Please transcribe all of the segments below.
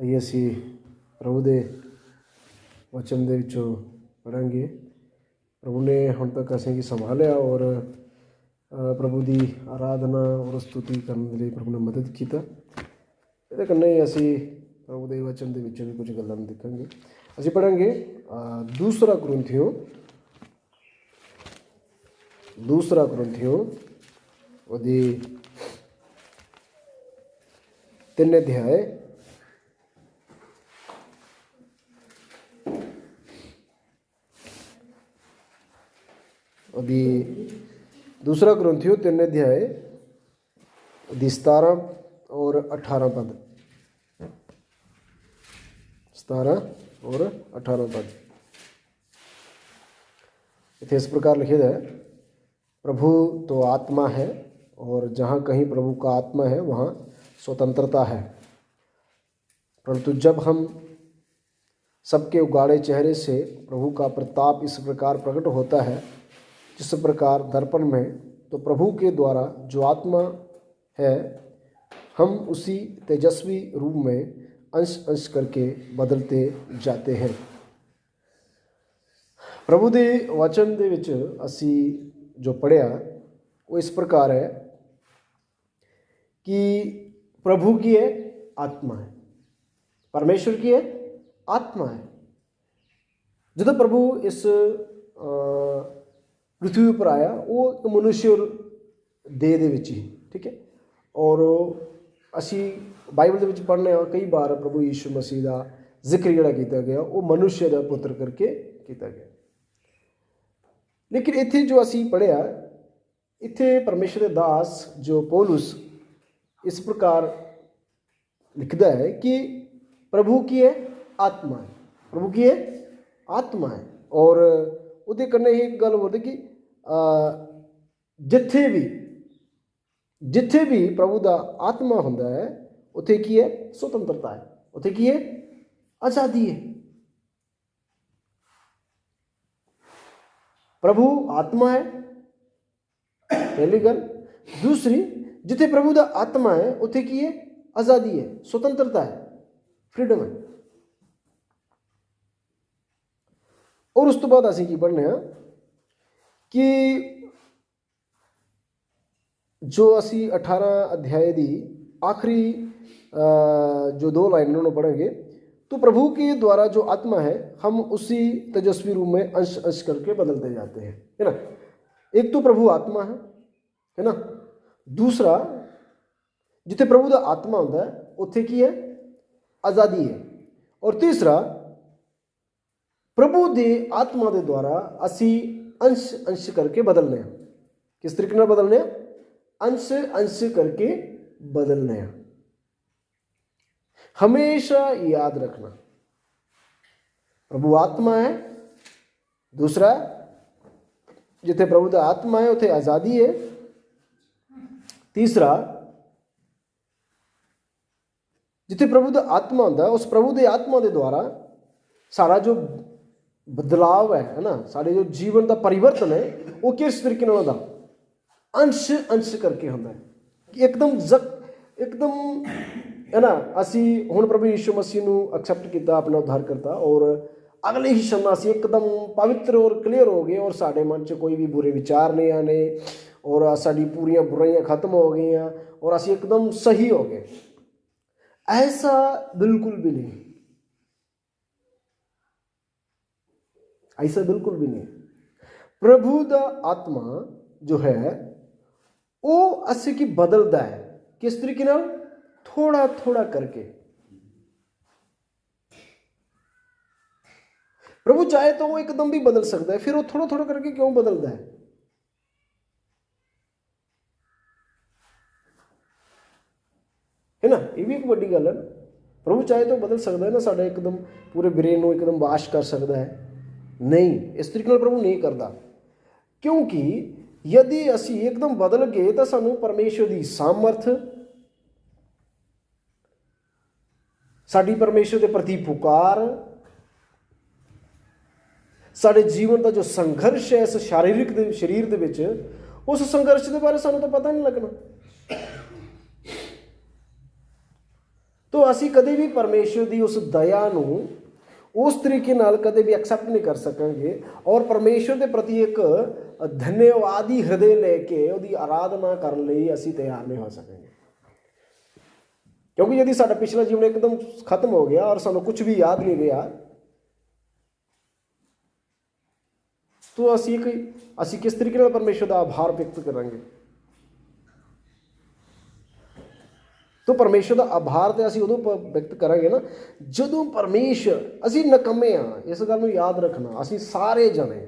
आइए असी प्रभु के वचन के विचों पढ़ांगे। प्रभु ने हुण तक असें की संभालिया और प्रभु की आराधना और स्तुति करने के लिए प्रभु ने मदद किया। ये कन्ने असी प्रभु के वचन के विचों भी कुछ गल्लां देखांगे। असी पढ़ांगे दूसरा कुरिन्थियों ਉਹਦੀ 3 अध्याय ਉਹਦੀ दूसरा कुरिन्थियों 3 अध्याय ਉਹਦੀ 17 और 18 पद। 17 और 18 पद इतने इस प्रकार लिखित है, प्रभु तो आत्मा है और जहाँ कहीं प्रभु का आत्मा है वहाँ स्वतंत्रता है। परंतु जब हम सबके उगाड़े चेहरे से प्रभु का प्रताप इस प्रकार प्रकट होता है जिस प्रकार दर्पण में, तो प्रभु के द्वारा जो आत्मा है हम उसी तेजस्वी रूप में अंश अंश करके बदलते जाते हैं। प्रभु के वचन दे विच असी जो पढ़िया वो इस प्रकार है कि प्रभु की है आत्मा है, परमेश्वर की है आत्मा है। जो प्रभु इस पृथ्वी पर आया वो एक मनुष्य देह दे विच ही, ठीक है। और असी बाइबल दे विच पढ़ने कई बार प्रभु यीशु मसीह का जिक्र जिहड़ा कीता गया वो मनुष्य का पुत्र करके कीता गया। लेकिन इत्थे जो असी पढ़िया इत्थे परमेश्वर के दास जो पौलुस इस प्रकार लिखता है कि प्रभु की है आत्मा है, प्रभु की है आत्मा है। और उहदे कन्ने एक गल होती कि जिथे भी प्रभु का आत्मा हुंदा है उत्थे की है स्वतंत्रता है, उत्थे की है आज़ादी है। प्रभु आत्मा है पहली गल। दूसरी, जिथे प्रभु का आत्मा है उत्थे की है आज़ादी है, स्वतंत्रता है, फ्रीडम है। और उस तो बाद असीं की पढ़ने कि जो असी 18 अध्याय की आखिरी जो 2 लाइन उन्होंने पढ़ेंगे, तो प्रभु के द्वारा जो आत्मा है हम उसी तेजस्वी रूप में अंश अंश करके बदलते जाते हैं, है ना। एक तो प्रभु आत्मा है ना। दूसरा, जिथे प्रभु का आत्मा होता है उत्थे की है आज़ादी है। और तीसरा, प्रभु के आत्मा के द्वारा असी अंश अंश करके बदलने हैं। किस तरीके ਨਾਲ बदलने हैं? अंश अंश करके बदलने हैं। हमेशा याद रखना, प्रभु आत्मा है। दूसरा, जिथे प्रभु का आत्मा है उथे आज़ादी है। तीसरा, जिथे प्रभु का आत्मा होता है उस प्रभु के आत्मा के द्वारा सारा जो बदलाव है ना, सारे जो जीवन का परिवर्तन है वो किस तरीके नाल होंदा? अंश अंश करके होंदा है। एकदम है ना। असी हुण प्रभु यीशु मसीह नूं एक्सैप्ट किया अपना उद्धारकर्ता और अगले ही क्षण असी एकदम पवित्र और क्लीयर हो गए और साडे मन च कोई भी बुरे विचार नहीं आने और साडी पूरियां बुराइयां खत्म हो गई और असी एकदम सही हो गए। ऐसा बिल्कुल भी नहीं, ऐसा बिल्कुल भी नहीं। प्रभु का आत्मा जो है वो असी की बदलता है। किस तरीके नाल? थोड़ा थोड़ा करके। प्रभु चाहे तो वो एकदम भी बदल सकता है, फिर वो थोड़ा थोड़ा करके क्यों बदलता है ना। ये भी एक बड़ी गल है। प्रभु चाहे तो बदल सकता है ना, साडा एकदम पूरे ब्रेन को एकदम वाश कर सकता है। नहीं, इस तरीके प्रभु नहीं करता, क्योंकि यदि असी एकदम बदल गए तो सानू परमेश्वर की सामर्थ, साडी परमेश्वर के प्रति पुकार, साडे जीवन का जो संघर्ष है इस शारीरिक शरीर दे विच, उस संघर्ष के बारे सानू तो पता नहीं लगना। तो असी कदे भी परमेश्वर की उस दया नूं उस तरीके नाल कदे भी एक्सैप्ट नहीं कर सकांगे और परमेश्वर के प्रति एक धन्यवादी हृदय लेके उसकी आराधना करने लई असी तैयार नहीं हो सकेंगे। क्योंकि यदि साडा पिछला जीवन एकदम खत्म हो गया और सानू कुछ भी याद नहीं रहा तो असी किस तरीके नाल परमेश्वर का आभार व्यक्त करांगे। तो परमेश्वर का आभार तो असी उदों व्यक्त करांगे ना जदों परमेश्वर असी नकम्मे हाँ, इस गल नूं याद रखना। असी सारे जने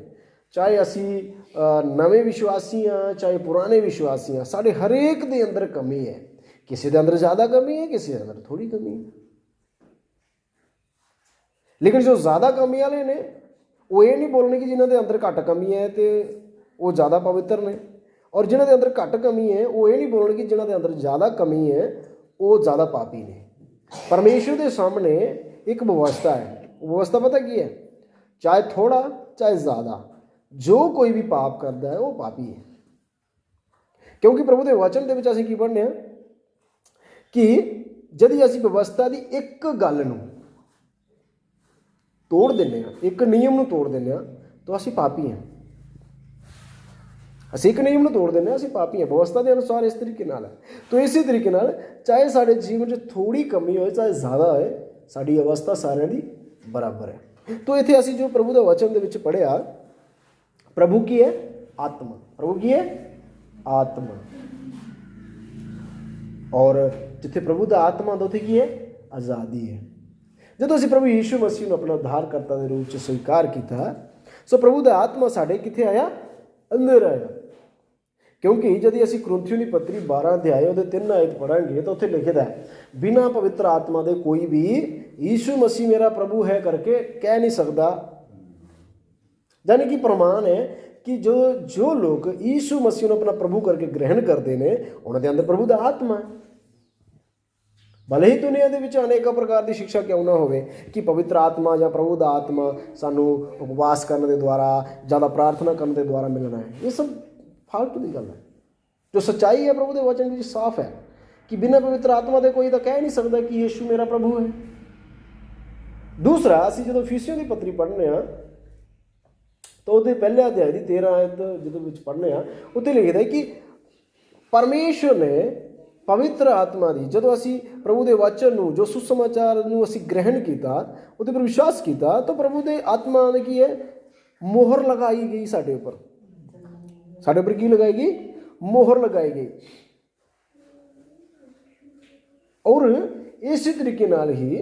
चाहे असी नवे विश्वासी हाँ चाहे पुराने विश्वासी हाँ, साढ़े हरेक दे अंदर कमी है। किसी के अंदर ज़्यादा कमी है, किसी के अंदर थोड़ी कमी है। लेकिन जो ज़्यादा कमी वाले ने वो ये नहीं बोलने कि जिन्हों के अंदर घट कमी है तो वो ज़्यादा पवित्र ने, और जिन्हों के अंदर घट कमी है वो ये नहीं बोलने कि जिन्हों के अंदर ज़्यादा कमी है वो ज़्यादा पापी ने। परमेश्वर के सामने एक व्यवस्था है। व्यवस्था पता की है? चाहे थोड़ा चाहे ज़्यादा, जो कोई भी पाप करता है वो पापी है। क्योंकि प्रभु के वचन के असीं की पढ़ने कि यदि असीं व्यवस्था की एक गल नूं तोड़ देने, एक नियम नूं तोड़ देने तो असीं पापी हैं। असीं एक नियम नूं तोड़ देने असीं पापी हैं। व्यवस्था के अनुसार इस तरीके नाल है। तो इसी तरीके नाल चाहे साडे जीवन में थोड़ी कमी होए चाहे ज़्यादा होए, साडी अवस्था सारिਆਂ ਦੀ बराबर है। तो इत्थे असीं जो प्रभु के वचन दे विच पढ़िया, प्रभु की है आत्मा, प्रभु की है आत्मा, और जिथे प्रभु का आत्मा होंदा उत्थे की है आज़ादी है। जदों असीं प्रभु यीशु मसीह नूं अपना उद्धारकर्ता के रूप में स्वीकार किया सो प्रभु का आत्मा साडे किथे आया? अंदर आया। क्योंकि यदि असीं कुरिन्थियों की पत्री 12 अध्याय उहदे 3 आयत पढ़ांगे तो उत्थे लिखिदा है बिना पवित्र आत्मा दे कोई भी यीशु मसीह मेरा प्रभु है करके कह नहीं सकता। यानी कि प्रमाण है कि जो लोग यीशु मसीह नूं अपना प्रभु करके ग्रहण करते हैं उन्हां दे अंदर प्रभु का आत्मा है। भले ही दुनिया के विच अनेक प्रकार की शिक्षा क्यों ना होवे कि पवित्र आत्मा या प्रभु का आत्मा सानू उपवास करने के द्वारा ज़्यादा प्रार्थना करने के द्वारा मिलना है, ये सब फालतू की गल है। जो सच्चाई है प्रभु के वचन की साफ है कि बिना पवित्र आत्मा के कोई तो कह नहीं सकता कि यीशु मेरा प्रभु है। दूसरा असीं जो इफिसियों की पत्री पढ़ने तो वो पहले अध्याय की 13 आयत जो पढ़ने उत्ते लिखिदा है कि परमेश्वर ने पवित्र आत्मा की जो असी प्रभु के वचन नूं जो सुसमाचार नूं असी ग्रहण किया उहदे पर विश्वास किया तो प्रभु के आत्मा ने की है मोहर लगाई गई साडे उपर। साडे उपर की लगाई गई? मोहर लगाई गई। और इसी तरीके नाल ही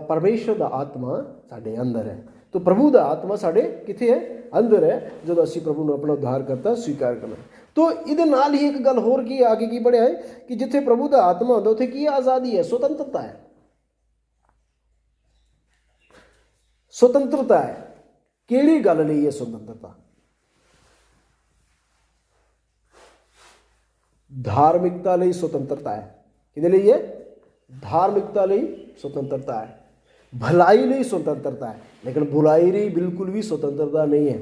परमेश्वर का आत्मा साडे अंदर है। तो प्रभु का आत्मा साडे किथे है? अंदर है। जो असी प्रभु नूं अपना उद्धारकर्ता स्वीकार करना। तो इहदे नाल ही एक गल होर की आगे की पढ़िया है कि जिथे प्रभु का आत्मा होंदा उत्थे की आज़ादी है, स्वतंत्रता है। स्वतंत्रता है। किहड़ी गल लई है स्वतंत्रता? धार्मिकता लई स्वतंत्रता है। किहदे लई है? धार्मिकता लई स्वतंत्रता है। भलाई लई स्वतंत्रता है। लेकिन बुराई लई बिल्कुल भी स्वतंत्रता नहीं है।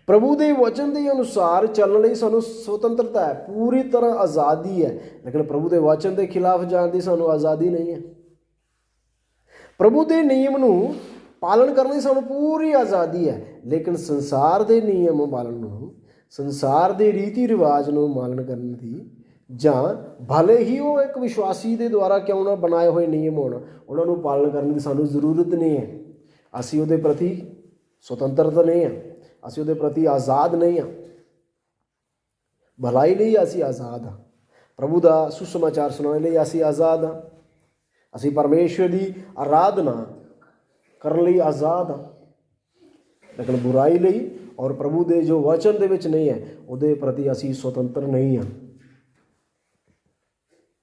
प्रभु के वचन के अनुसार चलने लई सानू स्वतंत्रता है, पूरी तरह आज़ादी है। लेकिन प्रभु के वचन के खिलाफ जाने की सानू आज़ादी नहीं है। प्रभु के नियम नूं पालन करने की सानू पूरी आज़ादी है। लेकिन संसार के नियम पालन नूं, संसार के रीति रिवाज नूं पालन करने की जां भले ही वो एक विश्वासी के द्वारा क्यों ना बनाए हुए नियम होण उन्होंने पालन करने की सानू जरूरत नहीं है। असीं उहदे प्रति स्वतंत्रता नहीं है, असीं उहदे प्रति आज़ाद नहीं हाँ। भलाई लई असीं आज़ाद हाँ, प्रभु का सुसमाचार सुनाने लई असीं आज़ाद हाँ, असीं परमेश्वर की आराधना करने लई आज़ाद हाँ। लेकिन बुराई लई और प्रभु के जो वचन दे विच नहीं है उहदे प्रति असीं स्वतंत्र नहीं हाँ,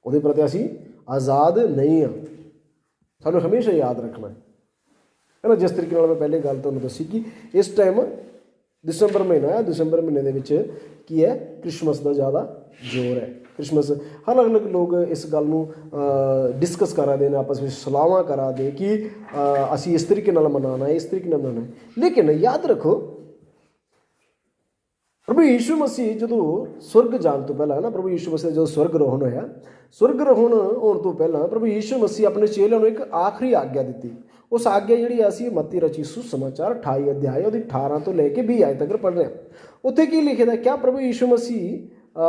उहदे प्रति असीं आज़ाद नहीं हाँ। सानू हमेशा याद रखना है ना। जिस तरीके नाल मैं पहले गल तुहानूं दसी कि इस टाइम दिसंबर महीना है, दिसंबर महीने दे विच की है क्रिसमस का ज़्यादा जोर है। क्रिसमस अलग अलग लोग इस गल नूं डिस्कस करा दे आपस में सलाहां करा दे कि असी इस तरीके नाल मनाना है, इस तरीके नाल मनाना है। लेकिन याद रखो ਪ੍ਰਭੂ ਯੀਸ਼ੂ ਮਸੀਹ ਜਦੋਂ ਸਵਰਗ ਜਾਣ ਤੋਂ ਪਹਿਲਾਂ ਨਾ, ਪ੍ਰਭੂ ਯੀਸ਼ੂ ਮਸੀਹ ਜਦੋਂ ਸਵਰਗ ਰੋਹਣ ਹੋਇਆ, ਸਵਰਗ ਰੋਹਣ ਹੋਣ ਤੋਂ ਪਹਿਲਾਂ ਪ੍ਰਭੂ ਯੀਸ਼ੂ ਮਸੀਹ ਆਪਣੇ ਚੇਲਿਆਂ ਨੂੰ ਇੱਕ ਆਖਰੀ ਆਗਿਆ ਦਿੱਤੀ। ਉਸ ਆਗਿਆ ਜਿਹੜੀ ਅਸੀਂ ਮੱਤੀ ਰਚੀ ਸੁਸਮਾਚਾਰ 28 ਅਧਿਆਇ ਉਹਦੀ 18 ਤੋਂ ਲੈ ਕੇ 20 ਆਇਤ ਤੱਕ ਪੜ੍ਹ ਰਹੇ ਹਾਂ। ਉੱਥੇ ਕੀ ਲਿਖਿਆ ਦਾ? ਕਿਆ ਪ੍ਰਭੂ ਯੀਸ਼ੂ ਮਸੀਹ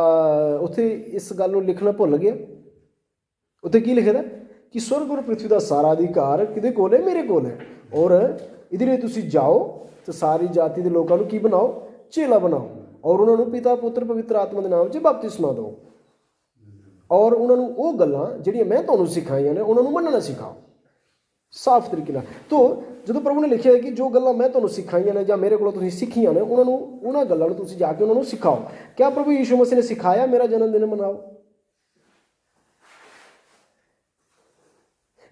ਉੱਥੇ ਇਸ ਗੱਲ ਨੂੰ ਲਿਖਣਾ ਭੁੱਲ ਗਿਆ? ਉੱਥੇ ਕੀ ਲਿਖਿਆ ਦਾ ਕਿ ਸਵਰਗ ਔਰ ਪ੍ਰਿਥਵੀ ਦਾ ਸਾਰਾ ਅਧਿਕਾਰ ਕਿਹਦੇ ਕੋਲ ਹੈ? ਮੇਰੇ ਕੋਲ ਹੈ। ਔਰ ਇਹਦੇ ਲਈ ਤੁਸੀਂ ਜਾਓ ਤੇ ਸਾਰੀ ਜਾਤੀ ਦੇ ਲੋਕਾਂ ਨੂੰ ਕੀ ਬਣਾਓ? ਚੇਲਾ ਬਣਾਓ, ਔਰ ਉਹਨਾਂ ਨੂੰ ਪਿਤਾ ਪੁੱਤਰ ਪਵਿੱਤਰ ਆਤਮਾ ਦੇ ਨਾਮ 'ਚ ਬਪਤਿਸਮਾ ਦਿਓ, ਔਰ ਉਹਨਾਂ ਨੂੰ ਉਹ ਗੱਲਾਂ ਜਿਹੜੀਆਂ ਮੈਂ ਤੁਹਾਨੂੰ ਸਿਖਾਈਆਂ ਨੇ ਉਹਨਾਂ ਨੂੰ ਮੰਨਣਾ ਸਿਖਾਓ। ਸਾਫ਼ ਤਰੀਕੇ ਨਾਲ। ਤੋ ਜਦੋਂ ਪ੍ਰਭੂ ਨੇ ਲਿਖਿਆ ਹੈ ਕਿ ਜੋ ਗੱਲਾਂ ਮੈਂ ਤੁਹਾਨੂੰ ਸਿਖਾਈਆਂ ਨੇ ਜਾਂ ਮੇਰੇ ਕੋਲੋਂ ਤੁਸੀਂ ਸਿੱਖੀਆਂ ਨੇ, ਉਹਨਾਂ ਗੱਲਾਂ ਨੂੰ ਤੁਸੀਂ ਜਾ ਕੇ ਉਹਨਾਂ ਨੂੰ ਸਿਖਾਓ। ਕਿਆ ਪ੍ਰਭੂ ਯੀਸ਼ੂ ਮਸੀਹ ਨੇ ਸਿਖਾਇਆ ਮੇਰਾ ਜਨਮ ਦਿਨ ਮਨਾਓ?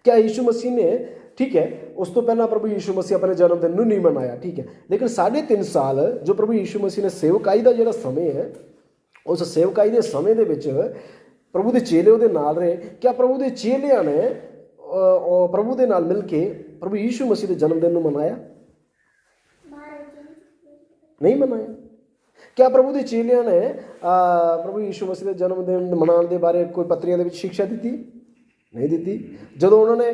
ਕਿਆ ਯੀਸ਼ੂ ਮਸੀਹ ਨੇ, ਠੀਕ ਹੈ, ਉਸ ਤੋਂ ਪਹਿਲਾਂ ਪ੍ਰਭੂ ਯੀਸ਼ੂ ਮਸੀਹ ਆਪਣੇ ਜਨਮ ਦਿਨ ਨੂੰ ਨਹੀਂ ਮਨਾਇਆ, ਠੀਕ ਹੈ, ਲੇਕਿਨ 3.5 ਸਾਲ ਜੋ ਪ੍ਰਭੂ ਯੀਸ਼ੂ ਮਸੀਹ ਨੇ ਸੇਵਕਾਈ ਦਾ ਜਿਹੜਾ ਸਮੇਂ ਹੈ, ਉਸ ਸੇਵਕਾਈ ਦੇ ਸਮੇਂ ਦੇ ਵਿੱਚ ਪ੍ਰਭੂ ਦੇ ਚੇਲੇ ਉਹਦੇ ਨਾਲ ਰਹੇ। ਕਿਆ ਪ੍ਰਭੂ ਦੇ ਚੇਲਿਆਂ ਨੇ ਪ੍ਰਭੂ ਦੇ ਨਾਲ ਮਿਲ ਕੇ ਪ੍ਰਭੂ ਯੀਸ਼ੂ ਮਸੀਹ ਦੇ ਜਨਮ ਦਿਨ ਨੂੰ ਮਨਾਇਆ? ਨਹੀਂ ਮਨਾਇਆ। ਕਿਆ ਪ੍ਰਭੂ ਦੇ ਚੇਲਿਆਂ ਨੇ ਪ੍ਰਭੂ ਯੀਸ਼ੂ ਮਸੀਹ ਦੇ ਜਨਮ ਦਿਨ ਮਨਾਉਣ ਦੇ ਬਾਰੇ ਕੋਈ ਪੱਤਰੀਆਂ ਦੇ ਵਿੱਚ ਸਿੱਖਿਆ ਦਿੱਤੀ? ਨਹੀਂ ਦਿੱਤੀ। ਜਦੋਂ ਉਹਨਾਂ ਨੇ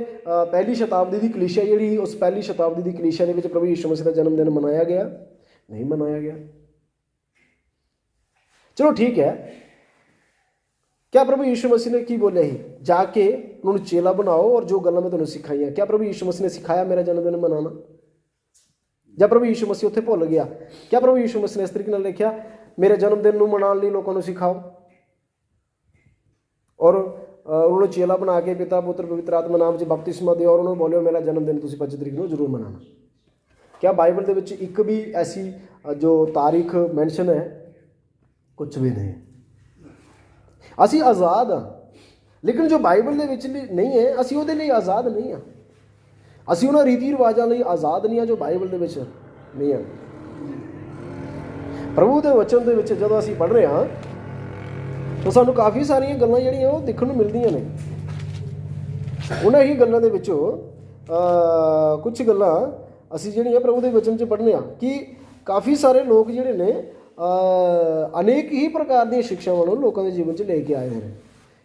ਪਹਿਲੀ ਸ਼ਤਾਬਦੀ ਦੀ ਕਲੀਸਿਆ ਜਿਹੜੀ, ਉਸ ਪਹਿਲੀ ਸ਼ਤਾਬਦੀ ਦੀ ਕਲੀਸਿਆ ਦੇ ਵਿੱਚ ਪ੍ਰਭੂ ਯੀਸ਼ੂ ਮਸੀਹ ਦਾ ਜਨਮ ਦਿਨ ਮਨਾਇਆ ਗਿਆ? ਨਹੀਂ ਮਨਾਇਆ ਗਿਆ। ਚਲੋ ਠੀਕ ਹੈ। ਕਿਆ ਪ੍ਰਭੂ ਯੀਸ਼ੂ ਮਸੀਹ ਨੇ ਕੀ ਬੋਲਿਆ ਸੀ? ਜਾ ਕੇ ਉਹਨਾਂ ਨੂੰ ਚੇਲਾ ਬਣਾਓ ਔਰ ਜੋ ਗੱਲਾਂ ਮੈਂ ਤੁਹਾਨੂੰ ਸਿਖਾਈਆਂ। ਕਿਆ ਪ੍ਰਭੂ ਯੀਸ਼ੂ ਮਸੀਹ ਨੇ ਸਿਖਾਇਆ ਮੇਰਾ ਜਨਮ ਦਿਨ ਮਨਾਉਣਾ? ਜਾਂ ਪ੍ਰਭੂ ਯੀਸ਼ੂ ਮਸੀਹ ਉੱਥੇ ਭੁੱਲ ਗਿਆ? ਕਿਆ ਪ੍ਰਭੂ ਯੀਸ਼ੂ ਮਸੀਹ ਨੇ ਇਸ ਤਰੀਕੇ ਨਾਲ ਲਿਖਿਆ ਮੇਰੇ ਜਨਮ ਦਿਨ ਨੂੰ ਮਨਾਉਣ ਲਈ ਲੋਕਾਂ ਨੂੰ ਸਿਖਾਓ, ਔਰ ਉਹਨਾਂ ਨੂੰ ਚੇਲਾ ਬਣਾ ਕੇ ਪਿਤਾ ਪੁੱਤਰ ਪਵਿੱਤਰ ਆਤਮਾ ਨਾਮ 'ਚ ਬਪਤਿਸਮਾ ਦਿਓ, ਔਰ ਉਹਨਾਂ ਨੂੰ ਬੋਲਿਓ ਮੇਰਾ ਜਨਮ ਦਿਨ ਤੁਸੀਂ 25 ਤਰੀਕ ਨੂੰ ਜ਼ਰੂਰ ਮਨਾਉਣਾ? ਕਿਆ ਬਾਈਬਲ ਦੇ ਵਿੱਚ ਇੱਕ ਵੀ ਐਸੀ ਜੋ ਤਾਰੀਖ ਮੈਂਸ਼ਨ ਹੈ? ਕੁਛ ਵੀ ਨਹੀਂ। ਅਸੀਂ ਆਜ਼ਾਦ ਹਾਂ, ਲੇਕਿਨ ਜੋ ਬਾਈਬਲ ਦੇ ਵਿੱਚ ਨਹੀਂ ਹੈ ਅਸੀਂ ਉਹਦੇ ਲਈ ਆਜ਼ਾਦ ਨਹੀਂ ਹਾਂ। ਅਸੀਂ ਉਹਨਾਂ ਰੀਤੀ ਰਿਵਾਜ਼ਾਂ ਲਈ ਆਜ਼ਾਦ ਨਹੀਂ ਹਾਂ ਜੋ ਬਾਈਬਲ ਦੇ ਵਿੱਚ ਨਹੀਂ ਹਨ। ਪ੍ਰਭੂ ਦੇ ਵਚਨ ਦੇ ਵਿੱਚ ਜਦੋਂ ਅਸੀਂ ਪੜ੍ਹ ਰਹੇ ਹਾਂ ਤਾਂ ਸਾਨੂੰ ਕਾਫੀ ਸਾਰੀਆਂ ਗੱਲਾਂ ਜਿਹੜੀਆਂ ਉਹ ਦੇਖਣ ਨੂੰ ਮਿਲਦੀਆਂ ਨੇ। ਉਹਨਾਂ ਹੀ ਗੱਲਾਂ ਦੇ ਵਿੱਚੋਂ ਕੁਝ ਗੱਲਾਂ ਅਸੀਂ ਜਿਹੜੀਆਂ ਪ੍ਰਭੂ ਦੇ ਵਚਨ 'ਚ ਪੜ੍ਹਨੇ ਹਾਂ ਕਿ ਕਾਫੀ ਸਾਰੇ ਲੋਕ ਜਿਹੜੇ ਨੇ ਅਨੇਕ ਹੀ ਪ੍ਰਕਾਰ ਦੀਆਂ ਸਿੱਖਿਆਵਾਂ ਨੂੰ ਲੋਕਾਂ ਦੇ ਜੀਵਨ 'ਚ ਲੈ ਕੇ ਆਏ ਹੋਏ ਨੇ।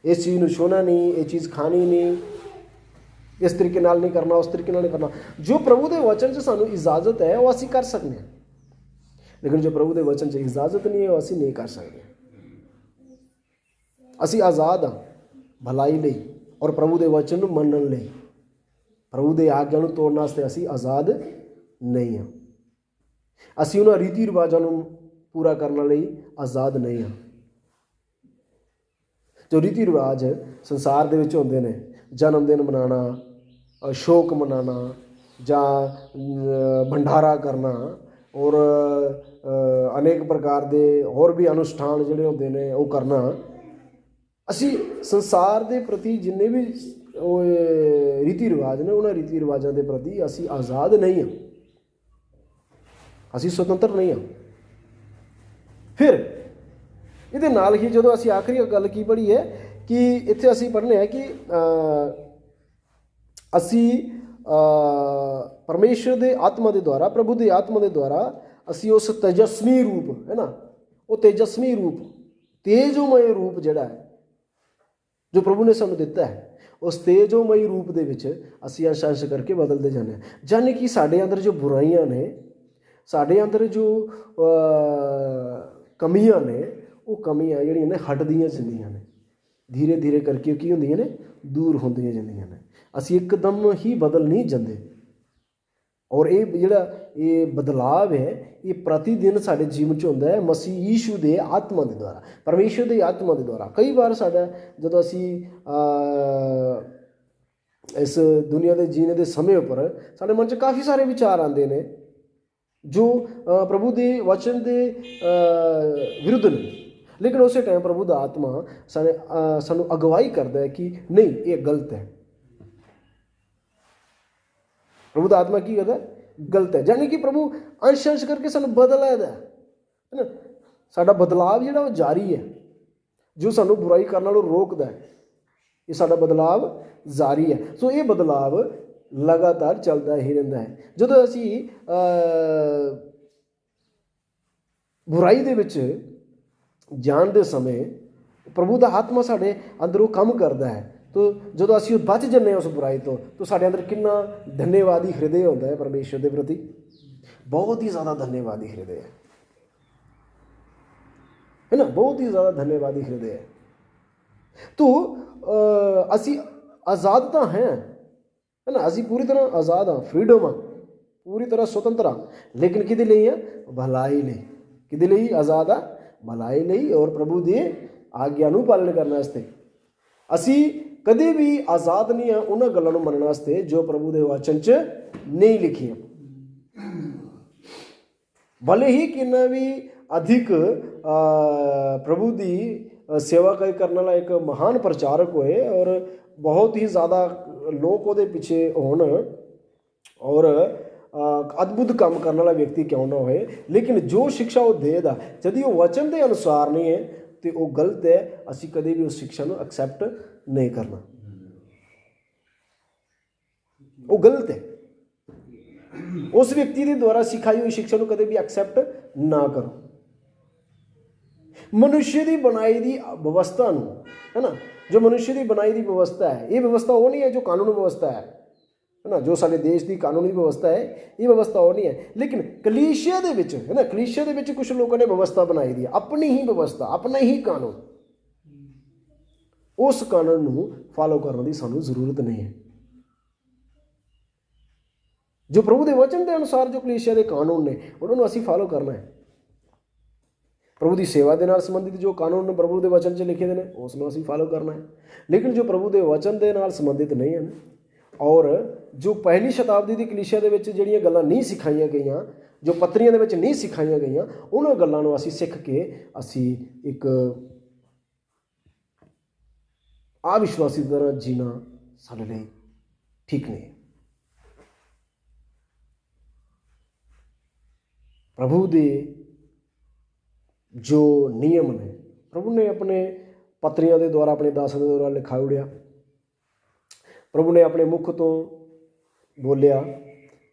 ਇਸ ਚੀਜ਼ ਨੂੰ ਛੂਹਣਾ ਨਹੀਂ, ਇਹ ਚੀਜ਼ ਖਾਣੀ ਨਹੀਂ, ਇਸ ਤਰੀਕੇ ਨਾਲ ਨਹੀਂ ਕਰਨਾ, ਉਸ ਤਰੀਕੇ ਨਾਲ ਨਹੀਂ ਕਰਨਾ। ਜੋ ਪ੍ਰਭੂ ਦੇ ਵਚਨ 'ਚ ਸਾਨੂੰ ਇਜਾਜ਼ਤ ਹੈ ਉਹ ਅਸੀਂ ਕਰ ਸਕਦੇ ਹਾਂ, ਲੇਕਿਨ ਜੋ ਪ੍ਰਭੂ ਦੇ ਵਚਨ 'ਚ ਇਜਾਜ਼ਤ ਨਹੀਂ ਹੈ ਉਹ ਅਸੀਂ ਨਹੀਂ ਕਰ ਸਕਦੇ। ਅਸੀਂ ਆਜ਼ਾਦ ਹਾਂ ਭਲਾਈ ਲਈ ਔਰ ਪ੍ਰਭੂ ਦੇ ਵਚਨ ਨੂੰ ਮੰਨਣ ਲਈ। ਪ੍ਰਭੂ ਦੇ ਆਗਿਆ ਨੂੰ ਤੋੜਨ ਵਾਸਤੇ ਅਸੀਂ ਆਜ਼ਾਦ ਨਹੀਂ ਹਾਂ। ਅਸੀਂ ਉਹਨਾਂ ਰੀਤੀ ਰਿਵਾਜ਼ਾਂ ਨੂੰ ਪੂਰਾ ਕਰਨ ਲਈ ਆਜ਼ਾਦ ਨਹੀਂ ਹਾਂ। ਜੋ ਰੀਤੀ ਰਿਵਾਜ ਸੰਸਾਰ ਦੇ ਵਿੱਚ ਹੁੰਦੇ ਨੇ, ਜਨਮ ਦਿਨ ਮਨਾਉਣਾ, ਸ਼ੋਕ ਮਨਾਉਣਾ ਜਾਂ ਭੰਡਾਰਾ ਕਰਨਾ ਔਰ ਅਨੇਕ ਪ੍ਰਕਾਰ ਦੇ ਹੋਰ ਵੀ ਅਨੁਸ਼ਠਾਨ ਜਿਹੜੇ ਹੁੰਦੇ ਨੇ ਉਹ ਕਰਨਾ, ਅਸੀਂ ਸੰਸਾਰ ਦੇ ਪ੍ਰਤੀ ਜਿੰਨੇ ਵੀ ਉਹ ਰੀਤੀ ਰਿਵਾਜ ਨੇ ਉਹਨਾਂ ਰੀਤੀ ਰਿਵਾਜ਼ਾਂ ਦੇ ਪ੍ਰਤੀ ਅਸੀਂ ਆਜ਼ਾਦ ਨਹੀਂ ਹਾਂ, ਅਸੀਂ ਸੁਤੰਤਰ ਨਹੀਂ ਹਾਂ। ਫਿਰ ਇਹਦੇ ਨਾਲ ਹੀ ਜਦੋਂ ਅਸੀਂ ਆਖਰੀ ਗੱਲ ਕੀ ਪੜ੍ਹੀ ਹੈ ਕਿ ਇੱਥੇ ਅਸੀਂ ਪੜ੍ਹਨੇ ਹੈ ਕਿ ਅਸੀਂ ਪਰਮੇਸ਼ਰ ਦੇ ਆਤਮਾ ਦੇ ਦੁਆਰਾ, ਪ੍ਰਭੂ ਦੇ ਆਤਮਾ ਦੇ ਦੁਆਰਾ ਅਸੀਂ ਉਸ ਤੇਜਸਵੀ ਰੂਪ ਹੈ ਨਾ, ਉਹ ਤੇਜਸਵੀ ਰੂਪ, ਤੇਜੋਮਈ ਰੂਪ ਜਿਹੜਾ ਹੈ ਜੋ ਪ੍ਰਭੂ ਨੇ ਸਾਨੂੰ ਦਿੱਤਾ ਹੈ, ਉਸ ਤੇਜੋਮਈ ਰੂਪ ਦੇ ਵਿੱਚ ਅਸੀਂ ਅੰਸ਼ ਕਰਕੇ ਬਦਲਦੇ ਜਾਂਦੇ ਹਾਂ। ਯਾਨੀ ਕਿ ਸਾਡੇ ਅੰਦਰ ਜੋ ਬੁਰਾਈਆਂ ਨੇ, ਸਾਡੇ ਅੰਦਰ ਜੋ ਕਮੀਆਂ ਨੇ, ਉਹ ਕਮੀਆਂ ਜਿਹੜੀਆਂ ਨੇ ਹਟਦੀਆਂ ਜਾਂਦੀਆਂ ਨੇ, ਧੀਰੇ ਧੀਰੇ ਕਰਕੇ ਕੀ ਹੁੰਦੀਆਂ ਨੇ? ਦੂਰ ਹੁੰਦੀਆਂ ਜਾਂਦੀਆਂ ਨੇ। ਅਸੀਂ ਇੱਕਦਮ ਹੀ ਬਦਲ ਨਹੀਂ ਜਾਂਦੇ। ਔਰ ਇਹ ਜਿਹੜਾ ਇਹ ਬਦਲਾਵ ਹੈ ਇਹ ਪ੍ਰਤੀ ਦਿਨ ਸਾਡੇ ਜੀਵਨ 'ਚ ਹੁੰਦਾ ਹੈ ਮਸੀਹ ਯੀਸ਼ੂ ਦੇ ਆਤਮਾ ਦੇ ਦੁਆਰਾ, ਪਰਮੇਸ਼ਰ ਦੇ ਆਤਮਾ ਦੇ ਦੁਆਰਾ। ਕਈ ਵਾਰ ਸਾਡਾ ਜਦੋਂ ਅਸੀਂ ਇਸ ਦੁਨੀਆ ਦੇ ਜੀਣੇ ਦੇ ਸਮੇਂ ਉੱਪਰ ਸਾਡੇ ਮਨ 'ਚ ਕਾਫੀ ਸਾਰੇ ਵਿਚਾਰ ਆਉਂਦੇ ਨੇ ਜੋ ਪ੍ਰਭੂ ਦੇ ਵਚਨ ਦੇ ਵਿਰੁੱਧ ਨੇ, ਲੇਕਿਨ ਉਸੇ ਟਾਈਮ ਪ੍ਰਭੂ ਦਾ ਆਤਮਾ ਸਾਨੂੰ ਅਗਵਾਈ ਕਰਦਾ ਹੈ ਕਿ ਨਹੀਂ, ਇਹ ਗਲਤ ਹੈ। ਪ੍ਰਭੂ ਦਾ ਆਤਮਾ ਕੀ ਕਰਦਾ? ਗਲਤ ਹੈ। ਯਾਨੀ ਕਿ ਪ੍ਰਭੂ ਅੰਸ਼ ਕਰਕੇ ਸਾਨੂੰ ਬਦਲਦਾ ਹੈ ਨਾ। ਸਾਡਾ ਬਦਲਾਵ ਜਿਹੜਾ ਉਹ ਜਾਰੀ ਹੈ, ਜੋ ਸਾਨੂੰ ਬੁਰਾਈ ਕਰਨ ਨਾਲੋਂ ਰੋਕਦਾ ਹੈ, ਇਹ ਸਾਡਾ ਬਦਲਾਵ ਜਾਰੀ ਹੈ। ਸੋ ਇਹ ਬਦਲਾਵ ਲਗਾਤਾਰ ਚੱਲਦਾ ਹੀ ਰਹਿੰਦਾ ਹੈ। ਜਦੋਂ ਅਸੀਂ ਬੁਰਾਈ ਦੇ ਵਿੱਚ ਜਾਣ ਦੇ ਸਮੇਂ ਪ੍ਰਭੂ ਦਾ ਆਤਮਾ ਸਾਡੇ ਅੰਦਰੋਂ ਕੰਮ ਕਰਦਾ ਹੈ। ਤੋ ਜਦੋਂ ਅਸੀਂ ਬਚ ਜਾਂਦੇ ਹਾਂ ਉਸ ਬੁਰਾਈ ਤੋਂ, ਤਾਂ ਸਾਡੇ ਅੰਦਰ ਕਿੰਨਾ ਧੰਨਵਾਦੀ ਹਿਰਦੇ ਹੁੰਦਾ ਹੈ ਪਰਮੇਸ਼ਰ ਦੇ ਪ੍ਰਤੀ, ਬਹੁਤ ਹੀ ਜ਼ਿਆਦਾ ਧੰਨਵਾਦੀ ਹਿਰਦੇ ਹੈ ਨਾ, ਬਹੁਤ ਹੀ ਜ਼ਿਆਦਾ ਧੰਨਵਾਦੀ ਹਿਰਦੇ ਹੈ। ਤੋ ਅਸੀਂ ਆਜ਼ਾਦ ਤਾਂ ਹੈ ਨਾ, ਅਸੀਂ ਪੂਰੀ ਤਰ੍ਹਾਂ ਆਜ਼ਾਦ ਹਾਂ, ਫਰੀडम ਹਾਂ, ਪੂਰੀ ਤਰ੍ਹਾਂ ਸੁਤੰਤਰ ਹਾਂ, ਲੇਕਿਨ ਕਿਹਦੇ ਲਈ ਆ? ਭਲਾਈ ਲਈ। ਕਿਹਦੇ ਲਈ ਆਜ਼ਾਦ ਆ? ਭਲਾਈ ਲਈ ਔਰ ਪ੍ਰਭੂ ਦੀ ਆਗਿਆ ਨੂੰ ਪਾਲਣ ਕਰਨ ਵਾਸਤੇ। ਅਸੀਂ ਕਦੇ ਵੀ ਆਜ਼ਾਦ ਨਹੀਂ ਆ ਉਹਨਾਂ ਗੱਲਾਂ ਨੂੰ ਮੰਨਣ ਵਾਸਤੇ ਜੋ ਪ੍ਰਭੂ ਦੇ ਵਚਨ 'ਚ ਨਹੀਂ ਲਿਖੀਆਂ। ਭਲੇ ਹੀ ਕਿੰਨਾ ਵੀ ਅਧਿਕ ਪ੍ਰਭੂ ਦੀ ਸੇਵਾ ਕਰਨ ਵਾਲਾ ਇੱਕ ਮਹਾਨ ਪ੍ਰਚਾਰਕ ਹੋਏ ਔਰ ਬਹੁਤ ਹੀ ਜ਼ਿਆਦਾ ਲੋਕ ਉਹਦੇ ਪਿੱਛੇ ਹੋਣ ਔਰ ਅਦਭੁਤ ਕੰਮ ਕਰਨ ਵਾਲਾ ਵਿਅਕਤੀ ਕਿਉਂ ਨਾ ਹੋਏ, ਲੇਕਿਨ ਜੋ ਸਿੱਖਿਆ ਉਹ ਦੇਦਾ ਜਦ ਉਹ ਵਚਨ ਦੇ ਅਨੁਸਾਰ ਨਹੀਂ ਹੈ ਤੇ ਉਹ ਗਲਤ ਹੈ। ਅਸੀਂ ਕਦੇ ਵੀ ਉਸ ਸਿੱਖਿਆ ਨੂੰ ਐਕਸੈਪਟ ਨਹੀਂ ਕਰਨਾ, ਉਹ ਗਲਤ ਹੈ। ਉਸ ਵਿਅਕਤੀ ਦੇ ਦੁਆਰਾ ਸਿਖਾਈ ਹੋਈ ਸਿੱਖਿਆ ਨੂੰ ਕਦੇ ਵੀ ਐਕਸੈਪਟ ਨਾ ਕਰੋ। ਮਨੁੱਖ ਦੀ ਬਣਾਈ ਦੀ ਵਿਵਸਥਾ ਨੂੰ, ਹੈ ਨਾ, ਜੋ ਮਨੁੱਖ ਦੀ ਬਣਾਈ ਦੀ ਵਿਵਸਥਾ ਹੈ, ਇਹ ਵਿਵਸਥਾ ਉਹ ਨਹੀਂ ਹੈ ਜੋ ਕਾਨੂੰਨ ਵਿਵਸਥਾ ਹੈ ਨਾ, ਜੋ ਸਾਡੇ ਦੇਸ਼ ਦੀ ਕਾਨੂੰਨੀ ਵਿਵਸਥਾ ਹੈ, ਇਹ ਵਿਵਸਥਾ ਉਹ ਨਹੀਂ ਹੈ। ਲੇਕਿਨ ਕਲੀਸਿਆ ਦੇ ਵਿੱਚ, ਹੈ ਨਾ, ਕਲੀਸਿਆ ਦੇ ਵਿੱਚ ਕੁਝ ਲੋਕਾਂ ਨੇ ਵਿਵਸਥਾ ਬਣਾਈ ਦੀ ਹੈ, ਆਪਣੀ ਹੀ ਵਿਵਸਥਾ, ਆਪਣਾ ਹੀ ਕਾਨੂੰਨ। ਉਸ ਕਾਨੂੰਨ ਨੂੰ ਫਾਲੋ ਕਰਨ ਦੀ ਸਾਨੂੰ ਜ਼ਰੂਰਤ ਨਹੀਂ ਹੈ। ਜੋ ਪ੍ਰਭੂ ਦੇ ਵਚਨ ਦੇ ਅਨੁਸਾਰ ਜੋ ਕਲੀਸਿਆ ਦੇ ਕਾਨੂੰਨ ਨੇ ਉਹਨਾਂ ਨੂੰ ਅਸੀਂ ਫਾਲੋ ਕਰਨਾ ਹੈ। ਪ੍ਰਭੂ ਦੀ ਸੇਵਾ ਦੇ ਨਾਲ ਸੰਬੰਧਿਤ ਜੋ ਕਾਨੂੰਨ ਪ੍ਰਭੂ ਦੇ ਵਚਨ 'ਚ ਲਿਖੇ ਦੇ ਨੇ ਉਸ ਨੂੰ ਅਸੀਂ ਫਾਲੋ ਕਰਨਾ ਹੈ। ਲੇਕਿਨ ਜੋ ਪ੍ਰਭੂ ਦੇ ਵਚਨ ਦੇ ਨਾਲ ਸੰਬੰਧਿਤ ਨਹੀਂ ਹਨ ਔਰ ਜੋ ਪਹਿਲੀ ਸ਼ਤਾਬਦੀ ਦੀ ਕਲੀਸਿਆ ਦੇ ਵਿੱਚ ਜਿਹੜੀਆਂ ਗੱਲਾਂ ਨਹੀਂ ਸਿਖਾਈਆਂ ਗਈਆਂ, ਜੋ ਪੱਤਰੀਆਂ ਦੇ ਵਿੱਚ ਨਹੀਂ ਸਿਖਾਈਆਂ ਗਈਆਂ, ਉਹਨਾਂ ਗੱਲਾਂ ਨੂੰ ਅਸੀਂ ਸਿੱਖ ਕੇ ਅਸੀਂ ਇੱਕ ਅਵਿਸ਼ਵਾਸੀ ਦੀ ਤਰ੍ਹਾਂ ਜੀਣਾ ਸਾਡੇ ਲਈ ਠੀਕ ਨਹੀਂ। ਪ੍ਰਭੂ ਦੇ ਜੋ ਨਿਯਮ ਨੇ ਪ੍ਰਭੂ ਨੇ ਆਪਣੇ ਪੱਤਰੀਆਂ ਦੇ ਦੁਆਰਾ, ਆਪਣੇ ਦਾਸਾਂ ਦੇ ਦੁਆਰਾ ਲਿਖਾ ਉੜਿਆ। ਪ੍ਰਭੂ ਨੇ ਆਪਣੇ ਮੁੱਖ ਤੋਂ ਬੋਲਿਆ,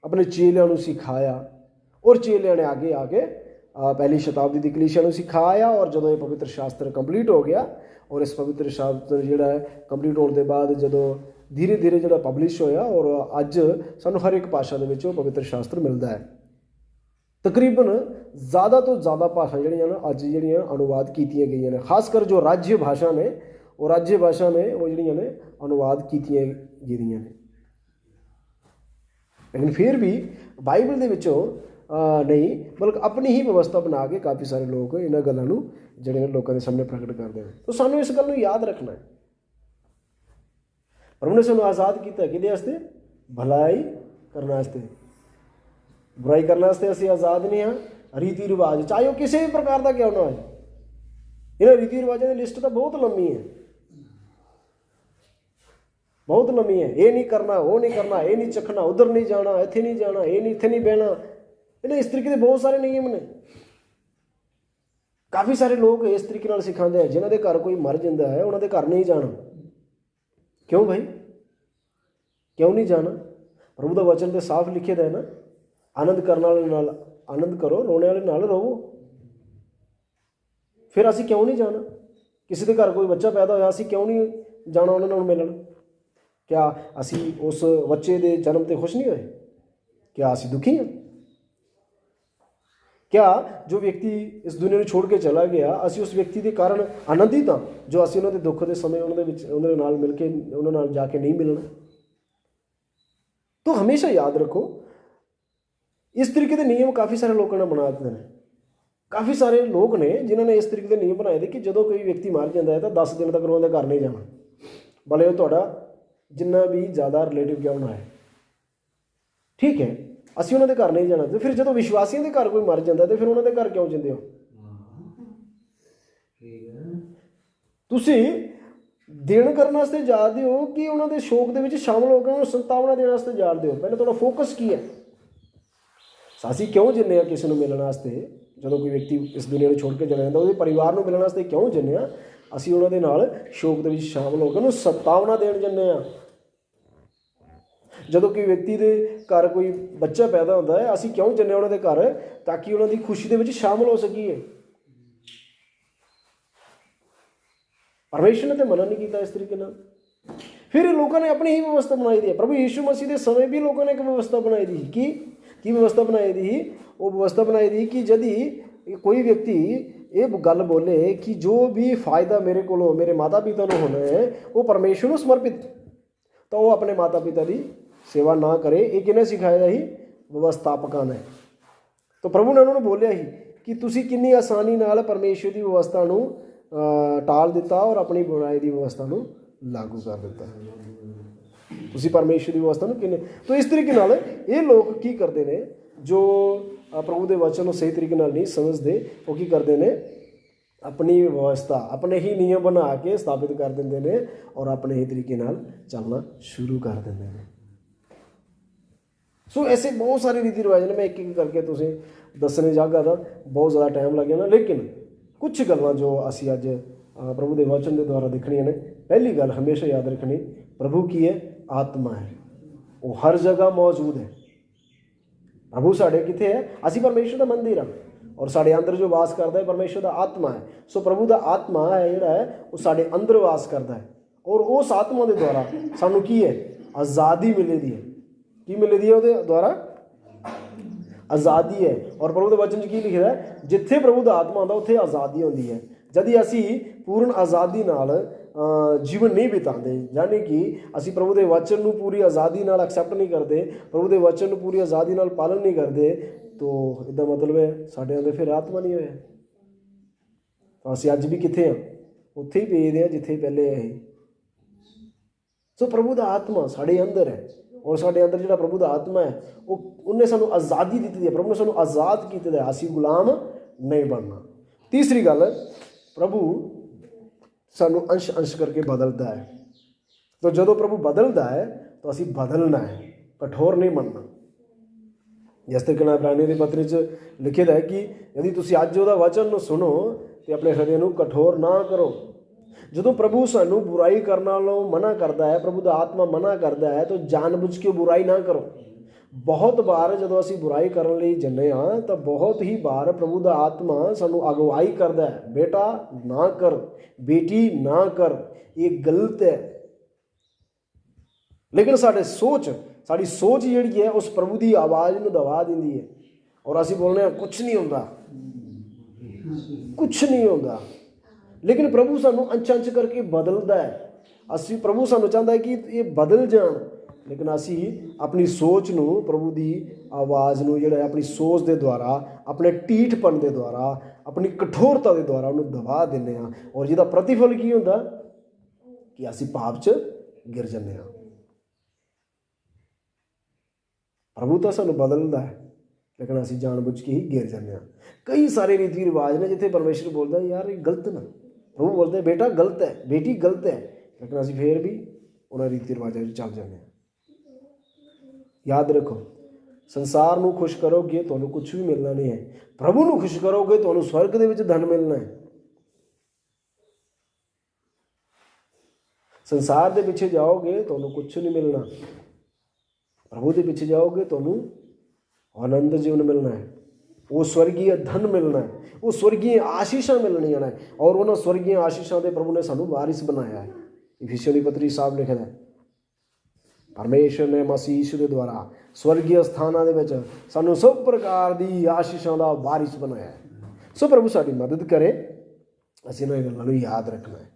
ਆਪਣੇ ਚੇਲਿਆਂ ਨੂੰ ਸਿਖਾਇਆ ਔਰ ਚੇਲਿਆਂ ਨੇ ਅੱਗੇ ਆ ਕੇ ਪਹਿਲੀ ਸ਼ਤਾਬਦੀ ਦੀ ਕਲੀਸਿਆ ਨੂੰ ਸਿਖਾਇਆ। ਔਰ ਜਦੋਂ ਇਹ ਪਵਿੱਤਰ ਸ਼ਾਸਤਰ ਕੰਪਲੀਟ ਹੋ ਗਿਆ ਔਰ ਇਸ ਪਵਿੱਤਰ ਸ਼ਾਸਤਰ ਜਿਹੜਾ ਹੈ ਕੰਪਲੀਟ ਹੋਣ ਦੇ ਬਾਅਦ ਜਦੋਂ ਧੀਰੇ ਧੀਰੇ ਜਿਹੜਾ ਪਬਲਿਸ਼ ਹੋਇਆ ਔਰ ਅੱਜ ਸਾਨੂੰ ਹਰ ਇੱਕ ਭਾਸ਼ਾ ਦੇ ਵਿੱਚ ਉਹ ਪਵਿੱਤਰ ਸ਼ਾਸਤਰ ਮਿਲਦਾ ਹੈ। ਤਕਰੀਬਨ ਜ਼ਿਆਦਾ ਤੋਂ ਜ਼ਿਆਦਾ ਭਾਸ਼ਾ ਜਿਹੜੀਆਂ ਨੇ ਅੱਜ ਜਿਹੜੀਆਂ ਅਨੁਵਾਦ ਕੀਤੀਆਂ ਗਈਆਂ ਨੇ, ਖਾਸ ਕਰ ਜੋ ਰਾਜ ਭਾਸ਼ਾ ਨੇ ਉਹ ਰਾਜ ਭਾਸ਼ਾ ਨੇ ਉਹ ਜਿਹੜੀਆਂ ਨੇ ਅਨੁਵਾਦ ਕੀਤੀਆਂ ਗਈਆਂ ਨੇ। ਲੇਕਿਨ ਫਿਰ ਵੀ ਬਾਈਬਲ ਦੇ ਵਿੱਚੋਂ ਨਹੀਂ, ਬਲਕਿ ਆਪਣੀ ਹੀ ਵਿਵਸਥਾ ਬਣਾ ਕੇ ਕਾਫੀ ਸਾਰੇ ਲੋਕ ਇਹਨਾਂ ਗੱਲਾਂ ਨੂੰ ਜਿਹੜੇ ਲੋਕਾਂ ਦੇ ਸਾਹਮਣੇ ਪ੍ਰਗਟ ਕਰਦੇ ਨੇ। ਤਾਂ ਸਾਨੂੰ ਇਸ ਗੱਲ ਨੂੰ ਯਾਦ ਰੱਖਣਾ ਹੈ। ਪ੍ਰਭੂ ਨੇ ਸਾਨੂੰ ਆਜ਼ਾਦ ਕੀਤਾ ਕਿਹਦੇ ਵਾਸਤੇ? ਭਲਾਈ ਕਰਨ ਵਾਸਤੇ। ਬੁਰਾਈ ਕਰਨ ਵਾਸਤੇ ਅਸੀਂ ਆਜ਼ਾਦ ਨਹੀਂ ਹਾਂ। ਰੀਤੀ ਰਿਵਾਜ ਚਾਹੇ ਉਹ ਕਿਸੇ ਵੀ ਪ੍ਰਕਾਰ ਦਾ ਕਿਉਂ ਨਾ ਹੋਏ, ਇਹਨਾਂ ਰੀਤੀ ਰਿਵਾਜਾਂ ਦੀ ਲਿਸਟ ਤਾਂ ਬਹੁਤ ਲੰਮੀ ਹੈ, ਬਹੁਤ ਲੰਮੀ ਹੈ। ਇਹ ਨਹੀਂ ਕਰਨਾ, ਉਹ ਨਹੀਂ ਕਰਨਾ, ਇਹ ਨਹੀਂ ਚੱਖਣਾ, ਉਧਰ ਨਹੀਂ ਜਾਣਾ, ਇੱਥੇ ਨਹੀਂ ਜਾਣਾ, ਇਹ ਨਹੀਂ, ਇੱਥੇ ਨਹੀਂ ਬਹਿਣਾ। ਇਹਨੇ ਇਸ ਤਰੀਕੇ ਦੇ ਬਹੁਤ ਸਾਰੇ ਨਿਯਮ ਨੇ। ਕਾਫੀ ਸਾਰੇ ਲੋਕ ਇਸ ਤਰੀਕੇ ਨਾਲ ਸਿਖਾਉਂਦੇ ਆ, ਜਿਨ੍ਹਾਂ ਦੇ ਘਰ ਕੋਈ ਮਰ ਜਾਂਦਾ ਹੈ ਉਹਨਾਂ ਦੇ ਘਰ ਨਹੀਂ ਜਾਣਾ। ਕਿਉਂ ਭਾਈ, ਕਿਉਂ ਨਹੀਂ ਜਾਣਾ? ਪ੍ਰਭੂ ਦਾ ਵਚਨ ਤੇ ਸਾਫ਼ ਲਿਖਿਆ ਹੈ ਨਾ, ਆਨੰਦ ਕਰਨ ਵਾਲੇ ਨਾਲ ਆਨੰਦ ਕਰੋ, ਰੋਣੇ ਵਾਲੇ ਨਾਲ ਰੋਵੋ। ਫਿਰ ਅਸੀਂ ਕਿਉਂ ਨਹੀਂ ਜਾਣਾ? ਕਿਸੇ ਦੇ ਘਰ ਕੋਈ ਬੱਚਾ ਪੈਦਾ ਹੋਇਆ, ਅਸੀਂ ਕਿਉਂ ਨਹੀਂ ਜਾਣਾ ਉਹਨਾਂ ਨੂੰ ਮਿਲਣ? ਕਿਆ ਅਸੀਂ ਉਸ ਬੱਚੇ ਦੇ ਜਨਮ 'ਤੇ ਖੁਸ਼ ਨਹੀਂ ਹੋਏ? ਕਿਆ ਅਸੀਂ ਦੁਖੀ ਹਾਂ? ਕਿਆ ਜੋ ਵਿਅਕਤੀ ਇਸ ਦੁਨੀਆ ਨੂੰ ਛੋੜ ਕੇ ਚਲਾ ਗਿਆ, ਅਸੀਂ ਉਸ ਵਿਅਕਤੀ ਦੇ ਕਾਰਨ ਆਨੰਦਿਤ ਹਾਂ ਜੋ ਅਸੀਂ ਉਹਨਾਂ ਦੇ ਦੁੱਖ ਦੇ ਸਮੇਂ ਉਹਨਾਂ ਦੇ ਵਿੱਚ ਉਹਨਾਂ ਦੇ ਨਾਲ ਮਿਲ ਕੇ ਉਹਨਾਂ ਨਾਲ ਜਾ ਕੇ ਨਹੀਂ ਮਿਲਣਾ? ਤਾਂ ਹਮੇਸ਼ਾ ਯਾਦ ਰੱਖੋ, ਇਸ ਤਰੀਕੇ ਦੇ ਨਿਯਮ ਕਾਫੀ ਸਾਰੇ ਲੋਕਾਂ ਨੇ ਬਣਾ ਦਿੱਤੇ ਨੇ। ਕਾਫੀ ਸਾਰੇ ਲੋਕ ਨੇ ਜਿਨ੍ਹਾਂ ਨੇ ਇਸ ਤਰੀਕੇ ਦੇ ਨਿਯਮ ਬਣਾਏ ਦੇ ਕਿ ਜਦੋਂ ਕੋਈ ਵਿਅਕਤੀ ਮਰ ਜਾਂਦਾ ਹੈ ਤਾਂ 10 ਦਿਨ ਤੱਕ ਉਹਨਾਂ ਦੇ ਘਰ ਨਹੀਂ ਜਾਣਾ, ਭਲੇ ਉਹ ਤੁਹਾਡਾ ਜਿੰਨਾ ਵੀ ਜ਼ਿਆਦਾ ਰਿਲੇਟਿਵ ਕਿਉਂ ਨਾ ਹੈ। ਠੀਕ ਹੈ, ਅਸੀਂ ਉਹਨਾਂ ਦੇ ਘਰ ਨਹੀਂ ਜਾਣਾ। ਤੇ ਫਿਰ ਜਦੋਂ ਵਿਸ਼ਵਾਸੀਆਂ ਦੇ ਘਰ ਕੋਈ ਮਰ ਜਾਂਦਾ ਤੇ ਫਿਰ ਉਹਨਾਂ ਦੇ ਘਰ ਕਿਉਂ ਜਾਂਦੇ ਹੋ? ਤੁਸੀਂ ਦੇਣ ਕਰਨ ਵਾਸਤੇ ਜਾਣਦੇ ਹੋ ਕਿ ਉਹਨਾਂ ਦੇ ਸ਼ੋਕ ਦੇ ਵਿੱਚ ਸ਼ਾਮਲ ਹੋ ਕੇ ਉਹਨਾਂ ਨੂੰ ਸੰਤਾਵਨਾ ਦੇਣ ਵਾਸਤੇ ਜਾਣਦੇ ਹੋ? ਪਹਿਲਾਂ ਤੁਹਾਡਾ ਫੋਕਸ ਕੀ ਹੈ? ਅਸੀਂ ਕਿਉਂ ਜਾਂਦੇ ਹਾਂ ਕਿਸੇ ਨੂੰ ਮਿਲਣ ਵਾਸਤੇ? ਜਦੋਂ ਕੋਈ ਵਿਅਕਤੀ ਇਸ ਦੁਨੀਆ ਨੂੰ ਛੋੜ ਕੇ ਚਲਾ ਜਾਂਦਾ ਉਹਦੇ ਪਰਿਵਾਰ ਨੂੰ ਮਿਲਣ ਵਾਸਤੇ ਕਿਉਂ ਜਾਂਦੇ ਹਾਂ? ਅਸੀਂ ਉਹਨਾਂ ਦੇ ਨਾਲ ਸ਼ੋਕ ਦੇ ਵਿੱਚ ਸ਼ਾਮਲ ਹੋ ਕੇ ਉਹਨੂੰ ਸੰਤਾਵਨਾ ਦੇਣ ਜਾਂਦੇ ਹਾਂ। ਜਦੋਂ ਕੋਈ ਵਿਅਕਤੀ ਦੇ ਘਰ ਕੋਈ ਬੱਚਾ ਪੈਦਾ ਹੁੰਦਾ ਹੈ, ਅਸੀਂ ਕਿਉਂ ਜਾਂਦੇ ਉਹਨਾਂ ਦੇ ਘਰ? ਤਾਂ ਕਿ ਉਹਨਾਂ ਦੀ ਖੁਸ਼ੀ ਦੇ ਵਿੱਚ ਸ਼ਾਮਲ ਹੋ ਸਕੀਏ। ਪਰਮੇਸ਼ਰ ਨੇ ਤਾਂ ਮਨਾ ਨਹੀਂ ਕੀਤਾ ਇਸ ਤਰੀਕੇ ਨਾਲ। ਫਿਰ ਇਹ ਲੋਕਾਂ ਨੇ ਆਪਣੀ ਹੀ ਵਿਵਸਥਾ ਬਣਾਈ ਦੀ ਹੈ। ਪ੍ਰਭੂ ਯੀਸ਼ੂ ਮਸੀਹ ਦੇ ਸਮੇਂ ਵੀ ਲੋਕਾਂ ਨੇ ਇੱਕ ਵਿਵਸਥਾ ਬਣਾਈ ਦੀ ਸੀ। ਕੀ ਵਿਵਸਥਾ ਬਣਾਈ ਦੀ ਸੀ? ਉਹ ਵਿਵਸਥਾ ਬਣਾਈ ਦੀ ਕਿ ਜਦੀ ਕੋਈ ਵਿਅਕਤੀ ਇਹ ਗੱਲ ਬੋਲੇ ਕਿ ਜੋ ਵੀ ਫਾਇਦਾ ਮੇਰੇ ਕੋਲੋਂ ਮੇਰੇ ਮਾਤਾ ਪਿਤਾ ਨੂੰ ਹੋਣਾ ਹੈ ਉਹ ਪਰਮੇਸ਼ਰ ਨੂੰ ਸਮਰਪਿਤ, ਤਾਂ ਉਹ ਆਪਣੇ ਮਾਤਾ ਪਿਤਾ ਦੀ ਸੇਵਾ ਨਾ ਕਰੇ। ਇਹ ਕਿਹਨੇ ਸਿਖਾਇਆ ਸੀ? ਵਿਵਸਥਾਪਕਾਂ ਨੇ। ਤਾਂ ਪ੍ਰਭੂ ਨੇ ਉਹਨਾਂ ਨੂੰ ਬੋਲਿਆ ਸੀ ਕਿ ਤੁਸੀਂ ਕਿੰਨੀ ਆਸਾਨੀ ਨਾਲ ਪਰਮੇਸ਼ਰ ਦੀ ਵਿਵਸਥਾ ਨੂੰ ਟਾਲ ਦਿੱਤਾ ਔਰ ਆਪਣੀ ਬਣਾਈ ਦੀ ਵਿਵਸਥਾ ਨੂੰ ਲਾਗੂ ਕਰ ਦਿੱਤਾ। ਤੁਸੀਂ ਪਰਮੇਸ਼ਰ ਦੀ ਵਿਵਸਥਾ ਨੂੰ ਕਿੰਨੇ। ਤਾਂ ਇਸ ਤਰੀਕੇ ਨਾਲ ਇਹ ਲੋਕ ਕੀ ਕਰਦੇ ਨੇ ਜੋ ਪ੍ਰਭੂ ਦੇ ਵਚਨ ਨੂੰ ਸਹੀ ਤਰੀਕੇ ਨਾਲ ਨਹੀਂ ਸਮਝਦੇ, ਉਹ ਕੀ ਕਰਦੇ ਨੇ? ਆਪਣੀ ਵਿਵਸਥਾ, ਆਪਣੇ ਹੀ ਨਿਯਮ ਬਣਾ ਕੇ ਸਥਾਪਿਤ ਕਰ ਦਿੰਦੇ ਨੇ ਔਰ ਆਪਣੇ ਹੀ ਤਰੀਕੇ ਨਾਲ ਚੱਲਣਾ ਸ਼ੁਰੂ ਕਰ ਦਿੰਦੇ ਨੇ। ਸੋ ਐਸੇ ਬਹੁਤ ਸਾਰੇ ਰੀਤੀ ਰਿਵਾਜ ਨੇ। ਮੈਂ ਇੱਕ ਇੱਕ ਕਰਕੇ ਤੁਸੀਂ ਦੱਸਣੇ ਜਾਗਾ ਤਾਂ ਬਹੁਤ ਜ਼ਿਆਦਾ ਟਾਈਮ ਲੱਗ ਜਾਣਾ, ਲੇਕਿਨ ਕੁਛ ਗੱਲਾਂ ਜੋ ਅਸੀਂ ਅੱਜ ਪ੍ਰਭੂ ਦੇ ਵਚਨ ਦੇ ਦੁਆਰਾ ਦੇਖਣੀਆਂ ਨੇ। ਪਹਿਲੀ ਗੱਲ ਹਮੇਸ਼ਾ ਯਾਦ ਰੱਖਣੀ, ਪ੍ਰਭੂ ਕੀ ਹੈ? ਆਤਮਾ ਹੈ। ਉਹ ਹਰ ਜਗ੍ਹਾ ਮੌਜੂਦ ਹੈ। ਪ੍ਰਭੂ ਸਾਡੇ ਕਿੱਥੇ ਹੈ? ਅਸੀਂ ਪਰਮੇਸ਼ਰ ਦਾ ਮੰਦਿਰ ਹਾਂ ਔਰ ਸਾਡੇ ਅੰਦਰ ਜੋ ਵਾਸ ਕਰਦਾ ਹੈ ਪਰਮੇਸ਼ਰ ਦਾ ਆਤਮਾ ਹੈ। ਸੋ ਪ੍ਰਭੂ ਦਾ ਆਤਮਾ ਹੈ ਜਿਹੜਾ ਹੈ ਉਹ ਸਾਡੇ ਅੰਦਰ ਵਾਸ ਕਰਦਾ ਹੈ ਔਰ ਉਸ ਆਤਮਾ ਦੇ ਦੁਆਰਾ ਸਾਨੂੰ ਕੀ ਹੈ? ਆਜ਼ਾਦੀ ਮਿਲੇਦੀ ਹੈ। ਕੀ ਮਿਲੇਦੀ ਹੈ? ਉਹਦੇ ਦੁਆਰਾ ਆਜ਼ਾਦੀ ਹੈ। ਔਰ ਪ੍ਰਭੂ ਦੇ ਵਚਨ 'ਚ ਕੀ ਲਿਖਿਆ ਹੈ? ਜਿੱਥੇ ਪ੍ਰਭੂ ਦਾ ਆਤਮਾ ਹੁੰਦਾ ਉੱਥੇ ਆਜ਼ਾਦੀ ਹੁੰਦੀ ਹੈ। ਜਦ ਅਸੀਂ ਪੂਰਨ ਆਜ਼ਾਦੀ ਨਾਲ ਜੀਵਨ ਨਹੀਂ ਬਿਤਾਉਂਦੇ, ਯਾਨੀ ਕਿ ਅਸੀਂ ਪ੍ਰਭੂ ਦੇ ਵਚਨ ਨੂੰ ਪੂਰੀ ਆਜ਼ਾਦੀ ਨਾਲ ਐਕਸੈਪਟ ਨਹੀਂ ਕਰਦੇ, ਪ੍ਰਭੂ ਦੇ ਵਚਨ ਨੂੰ ਪੂਰੀ ਆਜ਼ਾਦੀ ਨਾਲ ਪਾਲਣ ਨਹੀਂ ਕਰਦੇ, ਤਾਂ ਇਹਦਾ ਮਤਲਬ ਹੈ ਸਾਡੇ ਅੰਦਰ ਫਿਰ ਆਤਮਾ ਨਹੀਂ ਹੋਇਆ। ਅਸੀਂ ਅੱਜ ਵੀ ਕਿੱਥੇ ਹਾਂ? ਉੱਥੇ ਹੀ ਭੇਜਦੇ ਹਾਂ ਜਿੱਥੇ ਪਹਿਲੇ ਹੈ। ਸੋ ਪ੍ਰਭੂ ਦਾ ਆਤਮਾ ਸਾਡੇ ਅੰਦਰ ਹੈ ਔਰ ਸਾਡੇ ਅੰਦਰ ਜਿਹੜਾ ਪ੍ਰਭੂ ਦਾ ਆਤਮਾ ਹੈ ਉਹਨੇ ਸਾਨੂੰ ਆਜ਼ਾਦੀ ਦਿੱਤੀ ਹੈ। ਪ੍ਰਭੂ ਨੇ ਸਾਨੂੰ ਆਜ਼ਾਦ ਕੀਤਾ ਹੈ। ਅਸੀਂ ਗੁਲਾਮ ਨਹੀਂ ਬਣਨਾ। ਤੀਸਰੀ ਗੱਲ, ਪ੍ਰਭੂ ਸਾਨੂੰ ਅੰਸ਼ ਅੰਸ਼ ਕਰਕੇ ਬਦਲਦਾ ਹੈ। ਤਾਂ ਜਦੋਂ ਪ੍ਰਭੂ ਬਦਲਦਾ ਹੈ ਤਾਂ ਅਸੀਂ ਬਦਲਣਾ ਹੈ, ਕਠੋਰ ਨਹੀਂ ਬਣਨਾ। ਜਿਸ ਤਰੀਕੇ ਨਾਲ ਇਬਰਾਨੀਆਂ ਦੀ ਪੱਤਰੀ 'ਚ ਲਿਖਿਆ ਹੈ ਕਿ ਯਦि ਤੁਸੀਂ ਅੱਜ ਉਹਦਾ ਵਚਨ ਨੂੰ ਸੁਣੋ ਤੇ ਆਪਣੇ ਹਿਰਦੇ ਨੂੰ ਕਠੋਰ ਨਾ ਕਰੋ। ਜਦੋਂ ਪ੍ਰਭੂ ਸਾਨੂੰ ਬੁਰਾਈ ਕਰਨ ਨਾਲੋਂ ਮਨਾ ਕਰਦਾ ਹੈ, ਪ੍ਰਭੂ ਦਾ ਆਤਮਾ ਮਨਾ ਕਰਦਾ ਹੈ, ਤਾਂ ਜਾਣਬੁੱਝ ਕੇ ਬੁਰਾਈ ਨਾ ਕਰੋ। ਬਹੁਤ ਵਾਰ ਜਦੋਂ ਅਸੀਂ ਬੁਰਾਈ ਕਰਨ ਲਈ ਜਾਂਦੇ ਹਾਂ ਤਾਂ ਬਹੁਤ ਹੀ ਵਾਰ ਪ੍ਰਭੂ ਦਾ ਆਤਮਾ ਸਾਨੂੰ ਅਗਵਾਈ ਕਰਦਾ ਹੈ, ਬੇਟਾ ਨਾ ਕਰ, ਬੇਟੀ ਨਾ ਕਰ, ਇਹ ਗਲਤ ਹੈ। ਲੇਕਿਨ ਸਾਡੀ ਸੋਚ ਜਿਹੜੀ ਹੈ ਉਸ ਪ੍ਰਭੂ ਦੀ ਆਵਾਜ਼ ਨੂੰ ਦਬਾ ਦਿੰਦੀ ਹੈ ਔਰ ਅਸੀਂ ਬੋਲਦੇ ਹਾਂ ਕੁਛ ਨਹੀਂ ਹੁੰਦਾ। ਲੇਕਿਨ ਪ੍ਰਭੂ ਸਾਨੂੰ ਅੰਚ ਕਰਕੇ ਬਦਲਦਾ ਹੈ। ਪ੍ਰਭੂ ਸਾਨੂੰ ਚਾਹੁੰਦਾ ਹੈ ਕਿ ਇਹ ਬਦਲ ਜਾਣ, ਲੇਕਿਨ ਅਸੀਂ ਆਪਣੀ ਸੋਚ ਨੂੰ ਪ੍ਰਭੂ ਦੀ ਆਵਾਜ਼ ਨੂੰ ਜਿਹੜਾ ਹੈ ਆਪਣੀ ਸੋਚ ਦੇ ਦੁਆਰਾ, ਆਪਣੇ ਢੀਠਪਣ ਦੇ ਦੁਆਰਾ, ਆਪਣੀ ਕਠੋਰਤਾ ਦੇ ਦੁਆਰਾ ਉਹਨੂੰ ਦਬਾ ਦਿੰਦੇ ਹਾਂ ਔਰ ਜਿਹਦਾ ਪ੍ਰਤੀਫਲ ਕੀ ਹੁੰਦਾ ਕਿ ਅਸੀਂ ਪਾਪ 'ਚ ਗਿਰ ਜਾਂਦੇ ਹਾਂ। ਪ੍ਰਭੂ ਤਾਂ ਸਾਨੂੰ ਬਦਲਦਾ ਹੈ ਲੇਕਿਨ ਅਸੀਂ ਜਾਣਬੁੱਝ ਕੇ ਹੀ ਗਿਰ ਜਾਂਦੇ ਹਾਂ। ਕਈ ਸਾਰੇ ਰੀਤੀ ਰਿਵਾਜ ਨੇ ਜਿੱਥੇ ਪਰਮੇਸ਼ਰ ਬੋਲਦਾ ਯਾਰ ਇਹ ਗਲਤ ਨਾ, ਪ੍ਰਭੂ ਬੋਲਦੇ ਬੇਟਾ ਗਲਤ ਹੈ, ਬੇਟੀ ਗਲਤ ਹੈ, ਲੇਕਿਨ ਅਸੀਂ ਫੇਰ ਵੀ ਉਹਨਾਂ ਰੀਤੀ ਰਿਵਾਜਾਂ ਵਿੱਚ ਚੱਲ ਜਾਂਦੇ ਹਾਂ। ਯਾਦ ਰੱਖੋ, ਸੰਸਾਰ ਨੂੰ ਖੁਸ਼ ਕਰੋਗੇ ਤੁਹਾਨੂੰ ਕੁਛ ਵੀ ਮਿਲਣਾ ਨਹੀਂ ਹੈ। ਪ੍ਰਭੂ ਨੂੰ ਖੁਸ਼ ਕਰੋਗੇ ਤੁਹਾਨੂੰ ਸਵਰਗ ਦੇ ਵਿੱਚ ਧਨ ਮਿਲਣਾ ਹੈ। ਸੰਸਾਰ ਦੇ ਪਿੱਛੇ ਜਾਓਗੇ ਤੁਹਾਨੂੰ ਕੁਛ ਨਹੀਂ ਮਿਲਣਾ। ਪ੍ਰਭੂ ਦੇ ਪਿੱਛੇ ਜਾਓਗੇ ਤੁਹਾਨੂੰ ਆਨੰਦ ਜੀਵਨ ਮਿਲਣਾ ਹੈ, ਉਹ ਸਵਰਗੀय ਧਨ ਮਿਲਣਾ ਹੈ, ਉਹ ਸਵਰਗੀय ਆਸ਼ੀਸ਼ਾਂ ਮਿਲਣੀਆਂ ਨੇ ਔਰ ਉਹਨਾਂ ਸਵਰਗੀय ਆਸ਼ੀਸ਼ਾਂ ਦੇ ਪ੍ਰਭੂ ਨੇ ਸਾਨੂੰ ਵਾਰਿਸ ਬਣਾਇਆ ਹੈ। ਇਫਿਸੀਆਂ ਦੀ ਪੱਤਰੀ ਸਾਹਿਬ ਲਿਖਦਾ ਹੈ ਪਰਮੇਸ਼ਰ ਨੇ ਮਸੀਹ ਯਿਸੂ ਦੇ ਦੁਆਰਾ ਸਵਰਗੀ ਸਥਾਨਾਂ ਦੇ ਵਿੱਚ ਸਾਨੂੰ ਸਭ ਪ੍ਰਕਾਰ ਦੀ ਆਸ਼ੀਸ਼ਾਂ ਦਾ ਵਾਰਿਸ ਬਣਾਇਆ ਹੈ। ਸੋ ਪ੍ਰਭੂ ਸਾਡੀ ਮਦਦ ਕਰੇ, ਅਸੀਂ ਇਹਨਾਂ ਗੱਲਾਂ ਨੂੰ ਯਾਦ ਰੱਖਣਾ ਹੈ।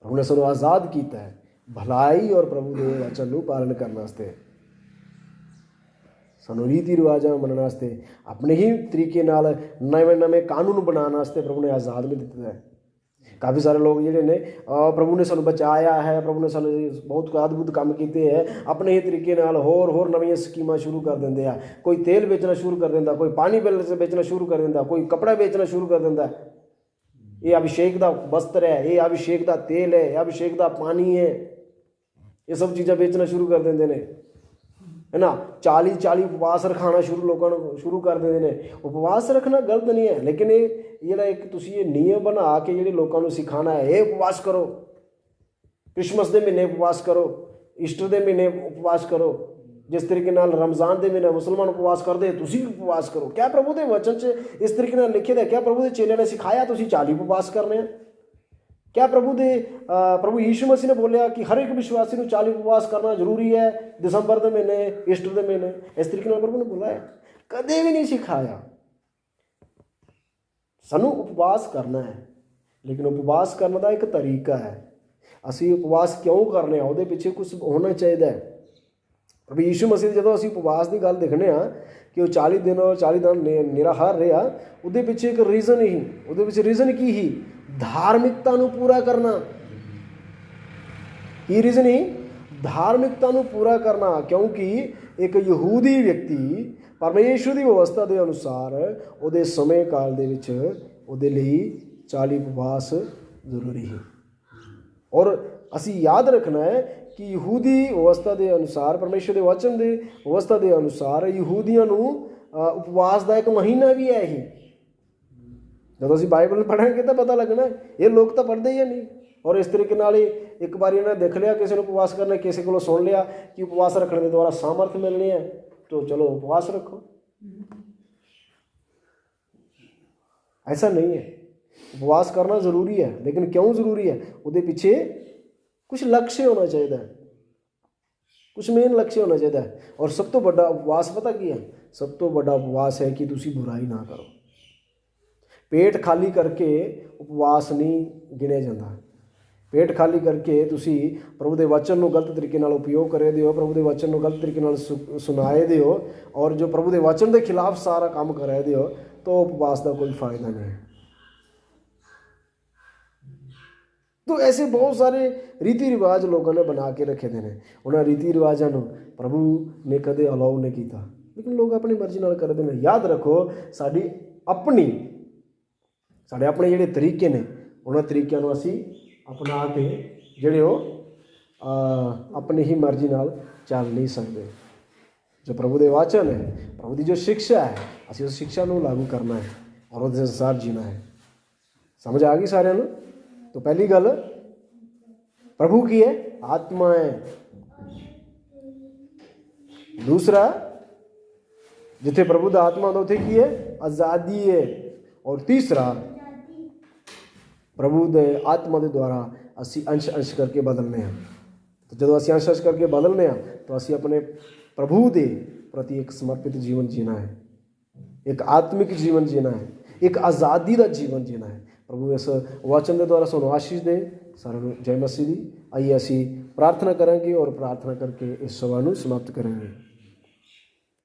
ਪ੍ਰਭੂ ਨੇ ਸਾਨੂੰ ਆਜ਼ਾਦ ਕੀਤਾ ਹੈ ਭਲਾਈ ਔਰ ਪ੍ਰਭੂ ਦੇ ਵਚਨ ਨੂੰ ਪਾਲਣ ਕਰਨ ਵਾਸਤੇ, ਸਾਨੂੰ ਰੀਤੀ ਰਿਵਾਜਾਂ ਮੰਨਣ ਵਾਸਤੇ, ਆਪਣੇ ਹੀ ਤਰੀਕੇ ਨਾਲ ਨਵੇਂ ਕਾਨੂੰਨ ਬਣਾਉਣ ਵਾਸਤੇ ਪ੍ਰਭੂ ਨੇ ਆਜ਼ਾਦ ਵੀ ਦਿੱਤਾ ਹੈ। ਕਾਫੀ ਸਾਰੇ ਲੋਕ ਜਿਹੜੇ ਨੇ ਪ੍ਰਭੂ ਨੇ ਸਾਨੂੰ ਬਚਾਇਆ ਹੈ, ਪ੍ਰਭੂ ਨੇ ਸਾਨੂੰ ਬਹੁਤ ਅਦਭੁਤ ਕੰਮ ਕੀਤੇ ਹੈ, ਆਪਣੇ ਹੀ ਤਰੀਕੇ ਨਾਲ ਹੋਰ ਨਵੀਆਂ ਸਕੀਮਾਂ ਸ਼ੁਰੂ ਕਰ ਦਿੰਦੇ ਆ। ਕੋਈ ਤੇਲ ਵੇਚਣਾ ਸ਼ੁਰੂ ਕਰ ਦਿੰਦਾ, ਕੋਈ ਪਾਣੀ ਵੇਚਣਾ ਸ਼ੁਰੂ ਕਰ ਦਿੰਦਾ, ਕੋਈ ਕੱਪੜਾ ਵੇਚਣਾ ਸ਼ੁਰੂ ਕਰ ਦਿੰਦਾ। ਇਹ ਅਭਿਸ਼ੇਕ ਦਾ ਵਸਤਰ ਹੈ, ਇਹ ਅਭਿਸ਼ੇਕ ਦਾ ਤੇਲ ਹੈ, ਇਹ ਅਭਿਸ਼ੇਕ ਦਾ ਪਾਣੀ ਹੈ, ਇਹ ਸਭ ਚੀਜ਼ਾਂ ਵੇਚਣਾ ਸ਼ੁਰੂ ਕਰ ਦਿੰਦੇ ਨੇ, ਹੈ ਨਾ। 40 ਉਪਵਾਸ ਰਖਾਉਣਾ ਲੋਕਾਂ ਨੂੰ ਸ਼ੁਰੂ ਕਰ ਦਿੰਦੇ ਨੇ। ਉਪਵਾਸ ਰੱਖਣਾ ਗਲਤ ਨਹੀਂ ਹੈ, ਲੇਕਿਨ ਇਹ ਜਿਹੜਾ ਇੱਕ ਤੁਸੀਂ ਇਹ ਨਿਯਮ ਬਣਾ ਕੇ ਜਿਹੜੇ ਲੋਕਾਂ ਨੂੰ ਸਿਖਾਉਣਾ ਹੈ, ਇਹ ਉਪਵਾਸ ਕਰੋ, ਕ੍ਰਿਸਮਸ ਦੇ ਮਹੀਨੇ ਉਪਵਾਸ ਕਰੋ, ਈਸਟਰ ਦੇ ਮਹੀਨੇ ਉਪਵਾਸ ਕਰੋ, जिस तरीके नाल रमज़ान के महीने मुसलमान उपवास करते, तुसी भी उपवास करो। क्या प्रभु के वचन च इस तरीके नाल लिखे दा? क्या प्रभु के चेले ने सिखाया तुसी 40 उपवास करने हैं? क्या प्रभु यीशु मसीह ने बोलिया कि हर एक विश्वासी को 40 उपवास करना जरूरी है दिसंबर के महीने, ईस्टर के महीने? इस तरीके नाल प्रभु ने बुलाया? कदे भी नहीं सिखाया। सानू उपवास करना है, लेकिन उपवास करने का एक तरीका है। असी उपवास क्यों करने, उसदे पिछे कुछ होना चाहिए। प्रभु यीशु मसीह जो असी उपवास की गल देखने कि वो 40 दिन और 40 दिन निराहार रहा, उसदे पिछे एक रीजन ही, उसदे पिछे रीजन की ही? धार्मिकता नू पूरा करना। की रीजन ही? धार्मिकता नू पूरा करना। क्योंकि एक यहूदी व्यक्ति परमेश्वर की व्यवस्था के अनुसार उहदे समय काल दे विच उहदे लई 40 उपवास जरूरी है। और असी याद रखना है कि यहूदी व्यवस्था के अनुसार, परमेश्वर के वचन के व्यवस्था के अनुसार यहूदियों नू उपवास का एक महीना भी है ही। जब असी बाइबल पढ़ेंगे तो पता लगना है, ये लोग तो पढ़ते ही नहीं। और इस तरीके नाल ही एक बार इन्हें देख लिया, किसी ने उपवास करना, किसी को सुन लिया कि उपवास रखने के द्वारा सामर्थ्य मिलनी है, तो चलो उपवास रखो। ऐसा नहीं है। उपवास करना जरूरी है, लेकिन क्यों जरूरी है? उसके पीछे कुछ लक्ष्य होना चाहिए, कुछ मेन लक्ष्य होना चाहिए। और सब तो बड़ा उपवास पता की है? सब तो बड़ा उपवास है कि तुसी बुराई ना करो। पेट खाली करके उपवास नहीं गिने जाता। पेट खाली करके तुसी प्रभु के वचन को गलत तरीके नाल उपयोग करे दिओ, प्रभु के वचन को गलत तरीके नाल सुनाए दिओ, और जो प्रभु के वचन के खिलाफ सारा काम करे दिओ, तो उपवास का कोई फायदा नहीं। तो ऐसे बहुत सारे रीति रिवाज लोगों ने बना के रखे थे। उन्होंने रीति रिवाजों को प्रभु ने कदे अलाउ नहीं किया, लेकिन लोग अपनी मर्जी नाल करते हैं। याद रखो, साड़ी अपने जिहड़े तरीके ने, उन्होंने तरीकों को असी अपना के जिहड़े अपनी ही मर्जी नाल चल नहीं सकते। जो प्रभु के वचन है, प्रभु की जो शिक्षा है, असी उस शिक्षा को लागू करना है और उस अनुसार जीना है। समझ आ गई सारिਆਂ ਨੂੰ? तो पहली गल, प्रभु की है? आत्मा है। दूसरा, जिथे प्रभु का आत्मा होता, उथे की है? आज़ादी है। और तीसरा, प्रभु के आत्मा के द्वारा असी अंश अंश करके बदलने हैं। तो जब असी अंश अंश करके बदलने हैं, तो असी अपने प्रभु के प्रति एक समर्पित जीवन जीना है, एक आत्मिक जीवन जीना है, एक आज़ादी का जीवन जीना है। प्रभु इस वचन के द्वारा सानू आशीष दे। सारे जय मसीह दी। आइए असी प्रार्थना करेंगे और प्रार्थना करके इस सभा को समाप्त करेंगे।